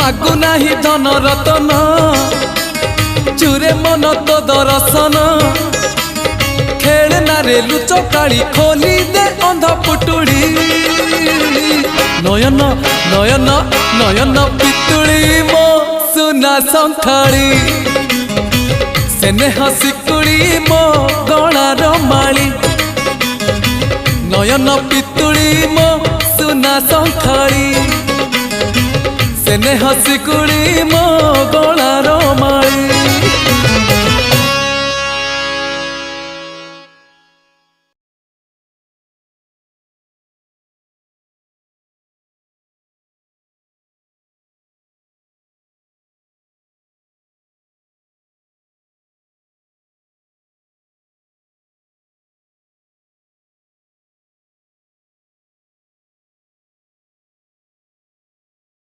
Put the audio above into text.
मागु नाही धन रतन चुरे मन तो दर्शन खेलना रे लुचकाली खोली दे अंध पुटुड़ी नयन नयन नयन पितुड़ी मो सुना संखाड़ी सेने हसिकुड़ी मो गलार माली नयन पितुड़ी मो सुना संखाड़ी सेने हसिकुड़ी मो गलार माली।